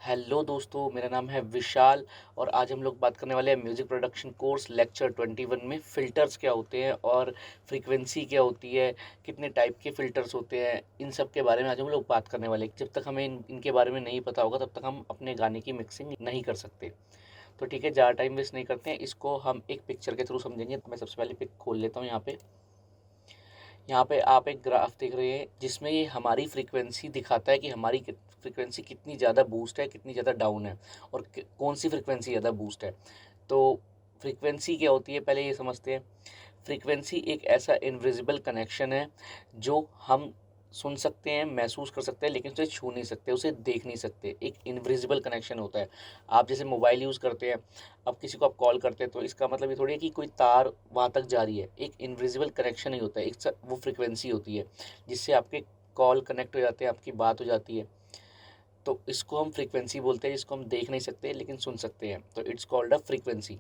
Hello दोस्तों, मेरा नाम है विशाल और आज हम लोग बात करने वाले हैं म्यूज़िक प्रोडक्शन कोर्स लेक्चर 21 में फ़िल्टर्स क्या होते हैं और फ्रीक्वेंसी क्या होती है, कितने टाइप के फ़िल्टर्स होते हैं, इन सब के बारे में आज हम लोग बात करने वाले हैं। जब तक हमें इनके बारे में नहीं पता होगा तब तक हम अपने गाने की मिक्सिंग नहीं कर सकते। तो ठीक है, ज़्यादा टाइम वेस्ट नहीं करते हैं, इसको हम एक पिक्चर के थ्रू समझेंगे। तो मैं सबसे पहले पिक खोल लेता हूँ। यहाँ पे आप एक ग्राफ देख रहे हैं जिसमें ये हमारी फ्रीक्वेंसी दिखाता है कि हमारी फ्रीक्वेंसी कितनी ज़्यादा बूस्ट है, कितनी ज़्यादा डाउन है और कौन सी फ्रीक्वेंसी ज़्यादा बूस्ट है। तो फ्रीक्वेंसी क्या होती है पहले ये समझते हैं। फ्रीक्वेंसी एक ऐसा इनविजिबल कनेक्शन है जो हम सुन सकते हैं, महसूस कर सकते हैं, लेकिन उसे छू नहीं सकते, उसे देख नहीं सकते। एक इनविजिबल कनेक्शन होता है। आप जैसे मोबाइल यूज़ करते हैं, अब किसी को आप कॉल करते हैं तो इसका मतलब ये थोड़ी है कि कोई तार वहाँ तक जा रही है। एक इनविजिबल कनेक्शन ही होता है, एक वो फ्रीक्वेंसी होती है जिससे आपके कॉल कनेक्ट हो जाते हैं, आपकी बात हो जाती है। तो इसको हम फ्रीक्वेंसी बोलते हैं, जिसको हम देख नहीं सकते लेकिन सुन सकते हैं। तो इट्स कॉल्ड अ फ्रीक्वेंसी।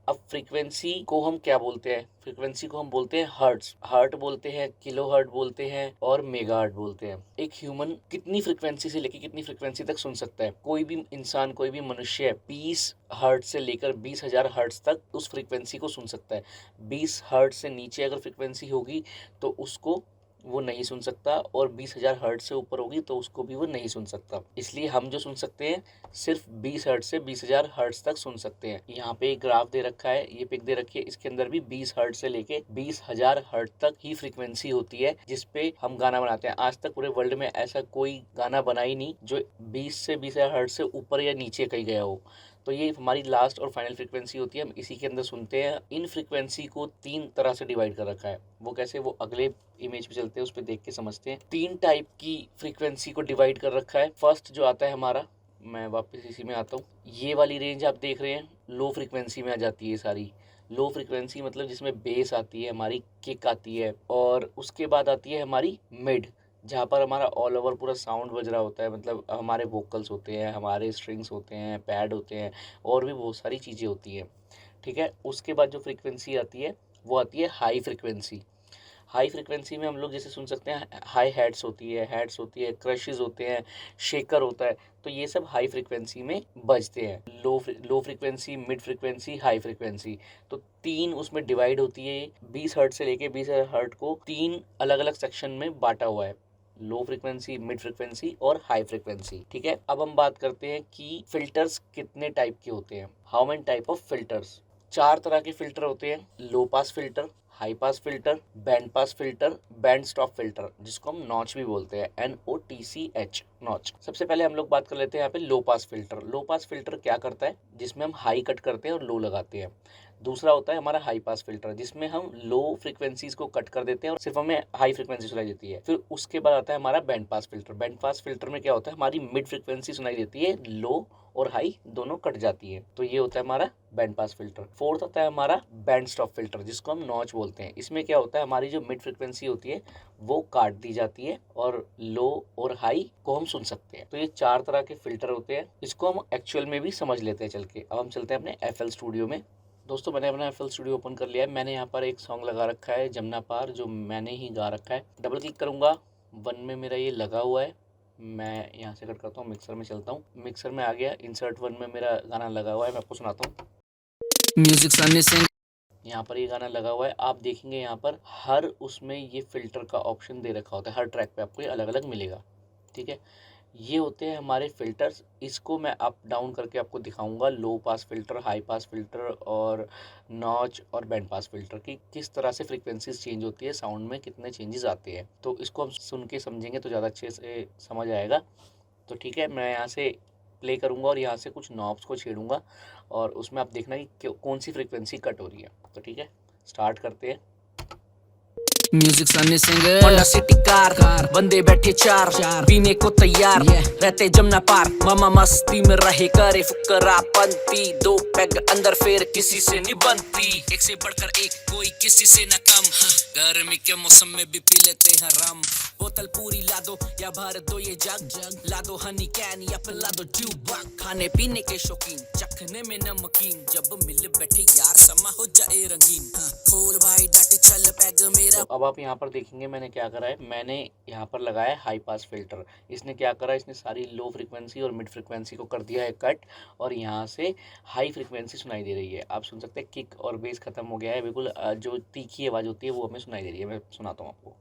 अब फ्रीक्वेंसी को हम क्या बोलते हैं? फ्रीक्वेंसी को हम बोलते हैं हर्ट्ज। हर्ट बोलते हैं, किलो हर्ट बोलते हैं और मेगा हर्ट बोलते हैं। एक ह्यूमन कितनी फ्रीक्वेंसी से लेकर कितनी फ्रीक्वेंसी तक सुन सकता है? कोई भी इंसान, कोई भी मनुष्य 20 हर्ट से लेकर 20,000 हर्ट्ज तक उस फ्रीक्वेंसी को सुन सकता है। 20 हर्ट से नीचे अगर फ्रीक्वेंसी होगी तो उसको वो नहीं सुन सकता, और 20,000 हर्ट्ज से ऊपर होगी तो उसको भी वो नहीं सुन सकता। इसलिए हम जो सुन सकते हैं सिर्फ 20 हर्ट्ज से 20,000 हर्ट्ज तक सुन सकते हैं। यहाँ पे एक ग्राफ दे रखा है, ये पिक दे रखी है, इसके अंदर भी 20 हर्ट्ज से लेके 20,000 हर्ट्ज तक ही फ्रीक्वेंसी होती है जिसपे हम गाना बनाते हैं। आज तक पूरे वर्ल्ड में ऐसा कोई गाना बना ही नहीं जो 20 से 20,000 हर्ट्ज से ऊपर या नीचे कहीं गया हो। तो ये हमारी लास्ट और फाइनल फ्रीक्वेंसी होती है, हम इसी के अंदर सुनते हैं। इन फ्रीक्वेंसी को 3 तरह से डिवाइड कर रखा है। वो कैसे, वो अगले इमेज पे चलते हैं, उस पर देख के समझते हैं। 3 टाइप की फ्रीक्वेंसी को डिवाइड कर रखा है। फर्स्ट जो आता है हमारा, मैं वापस इसी में आता हूँ, ये वाली रेंज आप देख रहे हैं, लो फ्रीक्वेंसी में आ जाती है सारी। लो फ्रीक्वेंसी मतलब जिसमें बेस आती है, हमारी किक आती है, और उसके बाद आती है हमारी मिड, जहाँ पर हमारा ऑल ओवर पूरा साउंड बज रहा होता है। मतलब हमारे वोकल्स होते हैं, हमारे स्ट्रिंग्स होते हैं, पैड होते हैं, और भी बहुत सारी चीज़ें होती हैं। ठीक है, उसके बाद जो फ्रीक्वेंसी आती है वो आती है हाई फ्रीक्वेंसी। हाई फ्रीक्वेंसी में हम लोग जैसे सुन सकते हैं, हाई हेड्स होती है, क्रशेस होते हैं, शेकर होता है। तो ये सब हाई फ्रीक्वेंसी में बजते हैं। Low frequency, mid frequency, high frequency, तो 3 उसमें डिवाइड होती है। 20 हर्ट से लेके 20,000 हर्ट को 3 अलग अलग सेक्शन में बांटा हुआ है, लो फ्रीक्वेंसी, मिड फ्रीक्वेंसी और हाई फ्रीक्वेंसी। ठीक है, अब हम बात करते हैं कि फिल्टर्स कितने टाइप के होते हैं। How many type of filters? 4 तरह के फिल्टर होते हैं। Low pass filter, high pass filter, band pass filter, band stop filter, जिसको हम नॉच भी बोलते हैं, NOTCH, नॉच। सबसे पहले हम लोग बात कर लेते हैं यहाँ पे लो पास फिल्टर। लो पास फिल्टर क्या करता है? जिसमें हम हाई कट करते हैं और लो लगाते हैं। दूसरा होता है हमारा हाई पास फिल्टर, जिसमें हम लो फ्रीक्वेंसीज को कट कर देते हैं और सिर्फ हमें हाई फ्रीक्वेंसी सुनाई देती है। फिर उसके बाद आता है हमारा band pass filter. Band pass filter में क्या होता है? हमारी मिड फ्रीक्वेंसी सुनाई देती है, लो और हाई दोनों कट जाती है। तो ये होता है हमारा बैंड पास फिल्टर। फोर्थ आता है हमारा बैंड स्टॉप फिल्टर, जिसको हम नॉच बोलते हैं। इसमें क्या होता है? हमारी जो मिड फ्रीक्वेंसी होती है वो काट दी जाती है और लो और हाई को हम सुन सकते हैं। तो ये 4 तरह के फिल्टर होते हैं। इसको हम एक्चुअल में भी समझ लेते हैं चल के। अब हम चलते हैं अपने FL स्टूडियो में। दोस्तों, मैंने अपना FL स्टूडियो ओपन कर लिया है। मैंने यहाँ पर एक सॉन्ग लगा रखा है, जमुना पार, जो मैंने ही गा रखा है। डबल क्लिक करूँगा, 1 में मेरा ये लगा हुआ है। मैं यहाँ से कट करता हूँ, मिक्सर में चलता हूँ। मिक्सर में आ गया, इंसर्ट 1 में मेरा गाना लगा हुआ है। मैं आपको सुनाता हूँ। म्यूजिक सामने से यहाँ पर ये गाना लगा हुआ है। आप देखेंगे यहाँ पर हर उसमें ये फिल्टर का ऑप्शन दे रखा होता है। हर ट्रैक पे आपको ये अलग अलग मिलेगा। ठीक है, ये होते हैं हमारे फिल्टर्स। इसको मैं अप डाउन करके आपको दिखाऊंगा। Low pass filter, high pass filter और नॉच और बैंड पास फिल्टर की किस तरह से फ्रीक्वेंसीज चेंज होती है, साउंड में कितने चेंजेस आते हैं। तो इसको हम सुन के समझेंगे तो ज़्यादा अच्छे से समझ आएगा। तो ठीक है, मैं यहाँ से प्ले करूँगा और यहाँ से कुछ नॉब्स को छेड़ूंगा और उसमें आप देखना कि कौन सी फ्रीक्वेंसी कट हो रही है। तो ठीक है, स्टार्ट करते हैं। Music Sunny singer, Honda city car, बंदे बैठे चार, पीने को तैयार, रहते जमुना पार, मामा मस्ती में रहे करे फुकरा पंती, 2 पैग अंदर फिर किसी से नहीं बनती, एक से बढ़कर एक, कोई किसी से न कम गर्मी के मौसम में भी पी लेते हैं रम बोतल पूरी ला दो या भर दो ये जग ला दो हनी कैन या पिला दो ट्यूब खाने पीने के शौकीन चखने में नमकीन जब मिल बैठे यार समा हो जाए रंगीन खोल भाई डट चल पैग मेरा। तो अब आप यहाँ पर देखेंगे मैंने क्या करा है, मैंने यहाँ पर लगाया है हाई पास फिल्टर। इसने क्या करा है, इसने सारी लो फ्रिक्वेंसी और मिड फ्रिक्वेंसी को कर दिया है कट, और यहाँ से हाई फ्रिक्वेंसी सुनाई दे रही है। आप सुन सकते हैं किक और बेस खत्म हो गया है, बिल्कुल जो तीखी आवाज़ होती है वो हमें सुनाई दे रही है। मैं सुनाता हूँ आपको।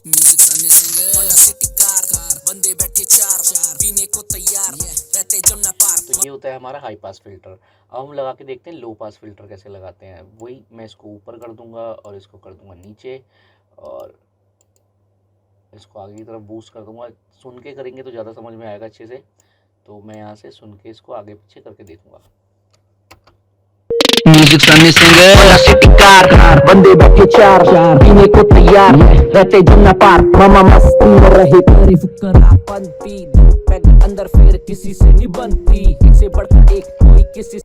Music Sunny singer Honda city car बंदे बैठे चार पीने को तैयार रहते जमुना पार। तो ये होता है हमारा हाई पास फिल्टर। अब हम लगा के देखते हैं लो पास फिल्टर कैसे लगाते हैं। वही मैं इसको ऊपर कर दूंगा और इसको कर दूंगा नीचे, और इसको आगे की तरफ बूस्ट कर दूंगा। सुन के करेंगे तो ज़्यादा समझ में आएगा अच्छे से, तो मैं यहाँ से सुन के इसको आगे पीछे करके देखूंगा। Music Sunny singer Honda city car बंदे बैठे चार पीने को तैयार रहते जमुना पार मामा मस्ती में रहे तारीफ करापंती पैग अंदर फिर किसी से नहीं बनती एक से बढ़कर एक कोई किसी।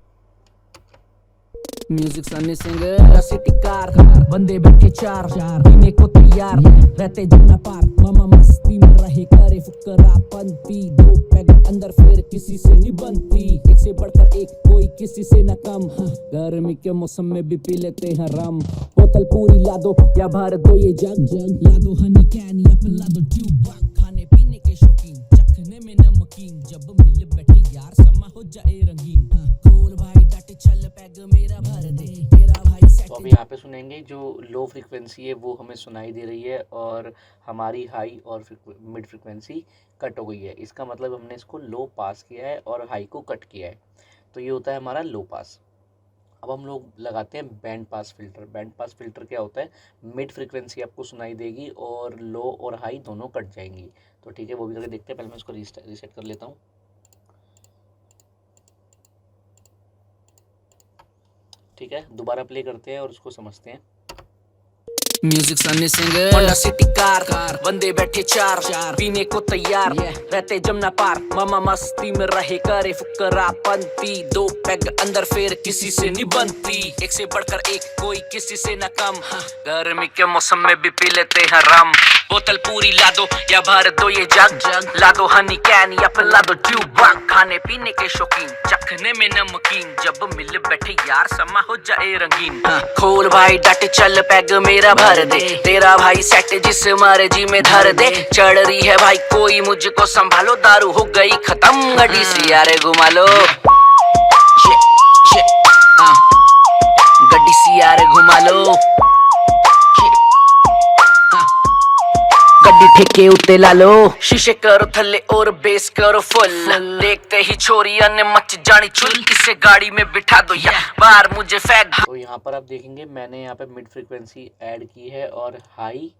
Music Sunny singer Honda city car बंदे बैठे चार पीने को तैयार रहते जमुना पार मामा मस्ती में रहे करे फुकरापंती दो पैग अंदर फिर किसी से नहीं बनती एक से बढ़कर एक कोई किसी से न कम गर्मी के मौसम में भी पी लेते हैं रम बोतल पूरी ला दो या भर दो ये जग ला दो हनी कैन या पिला दो ट्यूब खाने पीने के शौकीन चखने में नमकीन जब मिल बैठे यार समा हो जाए रंगीन खोल भाई डट चल पैग मेरा भर दे तेरा भाई। तो अब यहाँ पे सुनेंगे जो लो फ्रिक्वेंसी है वो हमें सुनाई दे रही है, और हमारी हाई और मिड फ्रिक्वेंसी कट हो गई है। इसका मतलब हमने इसको लो पास किया है और हाई को कट किया है। तो ये होता है हमारा लो पास। अब हम लोग लगाते हैं band pass filter. Band pass filter क्या होता है, मिड फ्रिक्वेंसी आपको सुनाई देगी और लो और हाई दोनों कट जाएंगी। तो ठीक है, वो भी करके देखते हैं। पहले मैं इसको रीसेट कर लेता हूँ। ठीक है, दोबारा प्ले करते हैं और उसको समझते हैं। Music Sunny singer Honda city car बंदे बैठे चार पीने को तैयार रहते जमुना पार मामा मस्ती में रहे करे फुकरापंती दो पैग अंदर फिर किसी से नहीं बनती एक से बढ़कर एक कोई किसी से न कम गर्मी के मौसम में भी पी लेते हैं रम बोतल पूरी ला दो या भर दो ये जग ला दो हनी कैन या पिला दो ट्यूब खाने पीने के शौकीन चखने में नमकीन जब मिल बैठे यार समा हो जाए रंगीन खोल भाई डट चल पैग मेरा भर दे तेरा भाई सेट जिस मर्जी में धर दे चढ़ रही है भाई कोई मुझको संभालो दारू हो गई खत्म गड्डी सी यारे घुमा लो गड्डी सी यारे घुमा लो गड्डी ठेके उत्ते ला लो शीशे करो थल्ले और बेस करो फुल देखते ही छोरिया ने मच जानी चुल इसे गाड़ी में बिठा दो या बाहर मुझे फेंक दो। तो यहाँ पर आप देखेंगे मैंने यहाँ पे मिड फ्रिक्वेंसी ऐड की है और हाई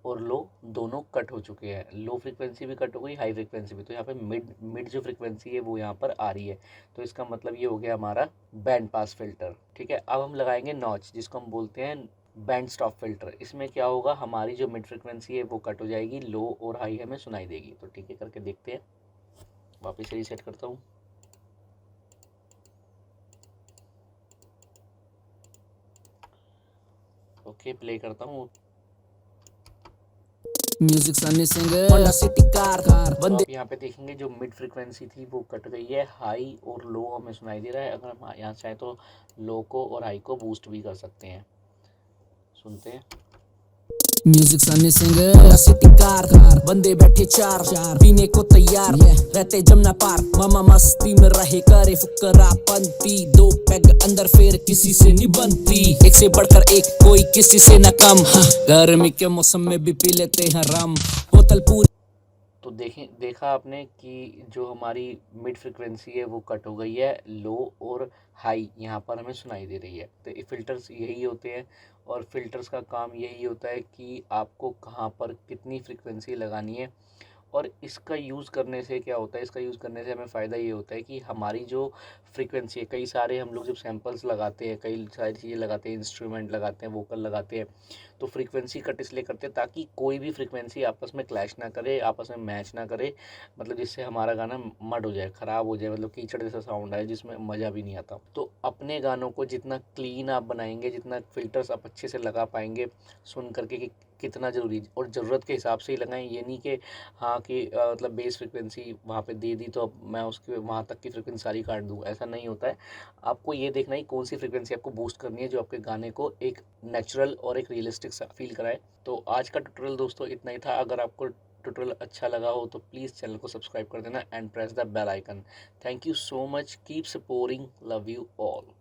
और लो दोनों कट हो चुके हैं। लो फ्रिक्वेंसी भी कट हो गई, हाई फ्रिक्वेंसी भी। तो यहाँ पे मिड जो फ्रिक्वेंसी है वो यहाँ पर आ रही है। तो इसका मतलब ये हो गया हमारा बैंड पास फिल्टर। ठीक है, अब हम लगाएंगे नॉच, जिसको हम बोलते हैं बैंड स्टॉप फिल्टर। इसमें क्या होगा, हमारी जो मिड फ्रिक्वेंसी है वो कट हो जाएगी, लो और हाई हमें सुनाई देगी। तो ठीक है, करके देखते हैं। वापस से रीसेट करता हूँ। ओके, प्ले करता हूँ। Music Sunny singer Honda city car तो आप यहाँ पे देखेंगे जो मिड फ्रिक्वेंसी थी वो कट गई है, हाई और लो हमें सुनाई दे रहा है। अगर हम यहाँ चाहें तो लो को और हाई को बूस्ट भी कर सकते हैं। सुनते हैं। Music Sunny singer Honda city car बंदे बैठे चार पीने को तैयार रहते जमुना पार मामा मस्ती में रहे करे फुकरापंती दो पैग अंदर फिर किसी से नहीं बनती एक से बढ़कर एक कोई किसी से न कम गर्मी के मौसम में भी पी लेते हैं रम बोतल पूरी। तो देखा आपने कि जो हमारी मिड फ्रिक्वेंसी है वो कट हो गई है, लो और हाई यहाँ पर हमें सुनाई दे रही है। तो ये फ़िल्टर्स यही होते हैं, और फिल्टर्स का काम यही होता है कि आपको कहाँ पर कितनी फ्रिक्वेंसी लगानी है और इसका यूज़ करने से क्या होता है, इसका यूज़ करने से हमें फ़ायदा ये होता है कि हमारी जो फ्रीक्वेंसी है, कई सारे हम लोग जब सैंपल्स लगाते हैं, कई सारी चीज़ें लगाते हैं, इंस्ट्रूमेंट लगाते हैं, वोकल लगाते हैं, तो फ्रीक्वेंसी कट इसलिए करते हैं ताकि कोई भी फ्रीक्वेंसी आपस में क्लैश ना करे, आपस में मैच ना करे, मतलब जिससे हमारा गाना मड हो जाए, ख़राब हो जाए, मतलब कीचड़ जैसा साउंड आए जिसमें मज़ा भी नहीं आता। तो अपने गानों को जितना क्लीन आप बनाएंगे, जितना फ़िल्टर्स आप अच्छे से लगा पाएंगे सुन करके कि कितना ज़रूरी, और ज़रूरत के हिसाब से ही लगाएं। ये नहीं कि हाँ कि मतलब बेस फ्रिक्वेंसी वहाँ पे दे दी तो अब मैं उसके वहाँ तक की फ्रिक्वेंसी सारी काट दूँ, ऐसा नहीं होता है। आपको ये देखना है कौन सी फ्रिक्वेंसी आपको बूस्ट करनी है जो आपके गाने को एक नेचुरल और एक रियलिस्टिक सा फील कराए। तो आज का ट्यूटोरियल दोस्तों इतना ही था। अगर आपको ट्यूटोरियल अच्छा लगा हो तो प्लीज़ चैनल को सब्सक्राइब कर देना and press the bell icon. Thank you so much, keep supporting, love you all.